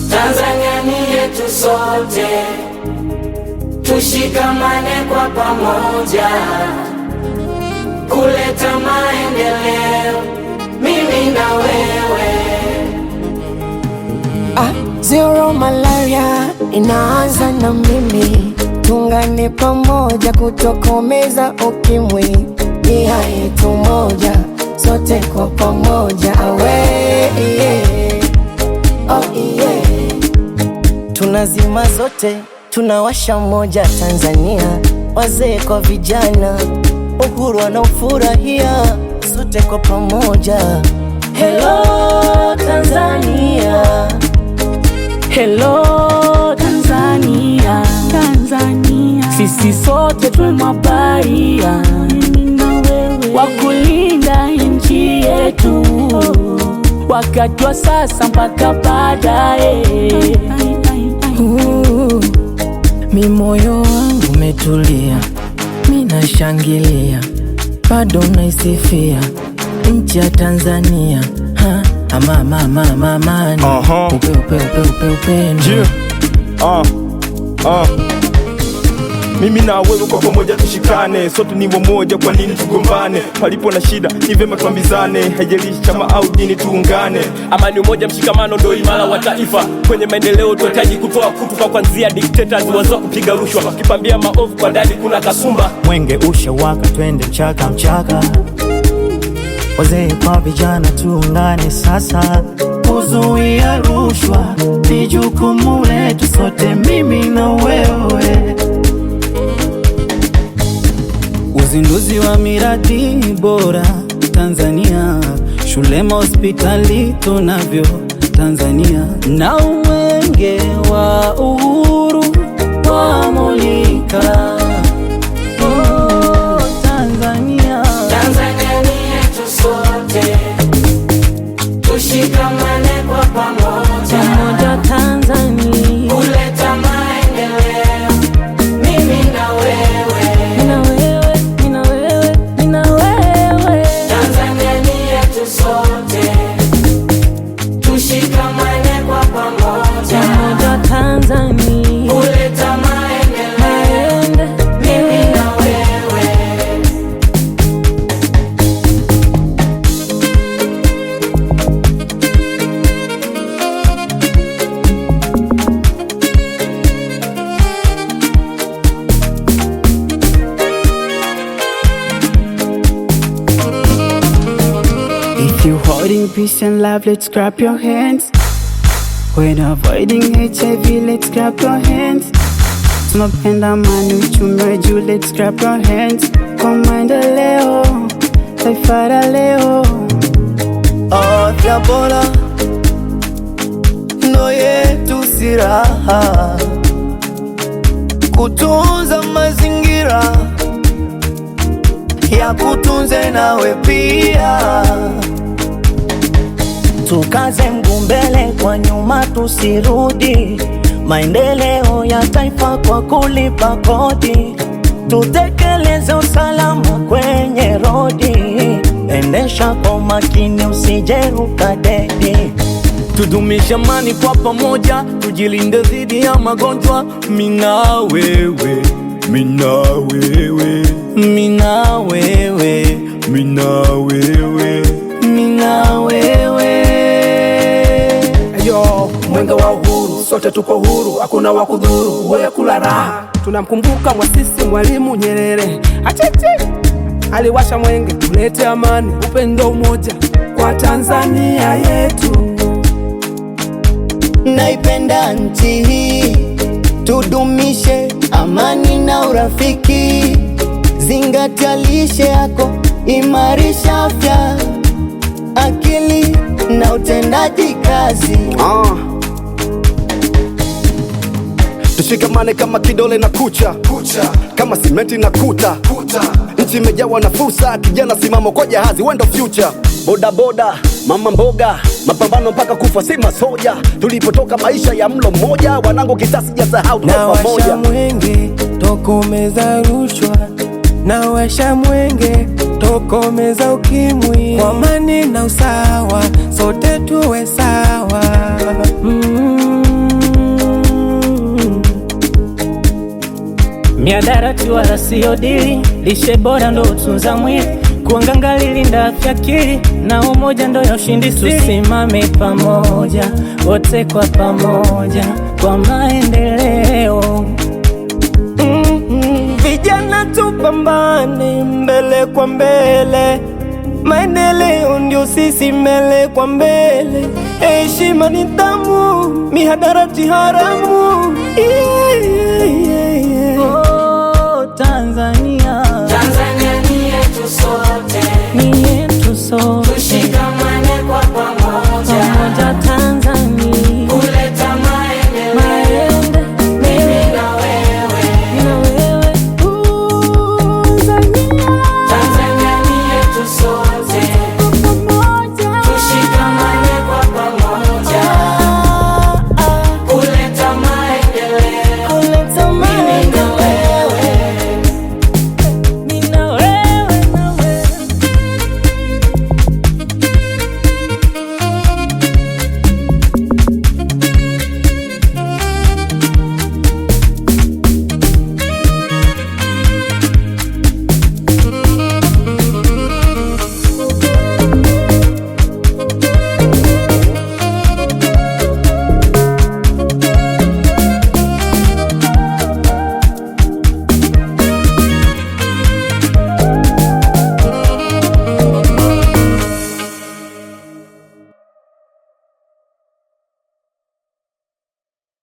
Tanzania ni yetu sote, tushikamane kwa pamoja kuleta maendeleo, mimi na wewe. Zero malaria inaanza na mimi, tungane pamoja kutokomeza ukimwi. Nia yetu moja, sote kwa pamoja tunazima zote, tunawasha moja Tanzania, wazee kwa vijana, uhuru wanaofurahia, sote kwa pamoja. Hello Tanzania, hello Tanzania, Tanzania. Sisi sote tumabaria wa kulinda nchi yetu, wakati wa sasa mpaka baadaye. Mi moyo wangu umetulia, mi nashangilia, bado naisifia nchi ya Tanzania. Upendo. Mimi na wewe kwa pamoja tushikane, sote ni wamoja, kwa nini tugombane? Palipo na shida ni vyema tuambizane, haijalishi chama au dini, tuungane. Amani, umoja, mshikamano ndo imara wa taifa. Kwenye maendeleo tunahitaji kutoa kutu kwa kuanzia dictators wazo kupiga rushwa, wakipambia maovu kwa ndani kuna kasumba. Mwenge ushawaka, twende mchaka mchaka, wazee kwa vijana tuungane sasa, kuzuia rushwa ni jukumu letu sote, mimi na wewe. Uzinduzi wa miradi bora Tanzania, shule, hospitali tunavyo Tanzania, na mwenge wa uhuru wa mulika. Tanzania ni yetu sote, tushikamane kwa pamoja Tanzania, kuleta maendeleo, mimi na wewe. Tanzania ni yetu sote, tushikamane kwa pamoja Tanzania, kuleta maendeleo, mimi na wewe. If you're holding peace and love, let's grab your hands. When avoiding HIV, let's grab your hands. Tunapenda amani, uchumi wa juu, let's grab your hands. Kwa maendeleo, taifa la leo. Afya bora ndo yetu silaha, kutunza mazingira ya kutunze nawe pia. Tukaze mguu mbele, kwa nyuma tusirudi, maendeleo ya taifa kwa kulipa kodi. Tutekeleze usalama kwenye rodi, endesha kwa makini usijeruka dedi. Tudumisha amani kwa pamoja, tujilinde dhidi ya magonjwa. Mina wewe, mina wewe, Mina wewe, mina wewe, mina wewe. Yo, mwenge wa uhuru, sote tuko huru, hakuna wa kudhuru, wewe kula raha. Tunamkumbuka mwasisi Mwalimu Nyerere, acheche aliwasha mwenge, tulete amani, upendo, umoja kwa Tanzania yetu. Naipenda nchi hii, tudumishe amani na urafiki. Zingatia lishe yako, imarisha afya, akili na utendaji kazi. Tushikamane kama kidole na kucha, kama simenti na kuta. Nchi imejawa na fursa, kijana simama kwa jahazi, wendo future. Boda boda mama mboga, mapambano mpaka kufa si masoja. Tulipotoka maisha ya mlo mmoja, wanangu kisasi jasahau tuko pamoja. Nawasha mwenge tokomeza rushwa, nawasha mwenge tokomeza ukimwi, kwa amani na usawa sote tuwe sawa. Miadarati wala sio dili, lishe bora ndo utunza mwili, kuanganga lilinda afya akili, na umoja ndo ya ushindi siri. Tusimame pamoja, wote kwa pamoja, kwa maendeleo. Vijana tupambane mbele kwa mbele, maendeleo ndio sisi mbele kwa mbele. Heshima ni tamu, mihadarati haramu.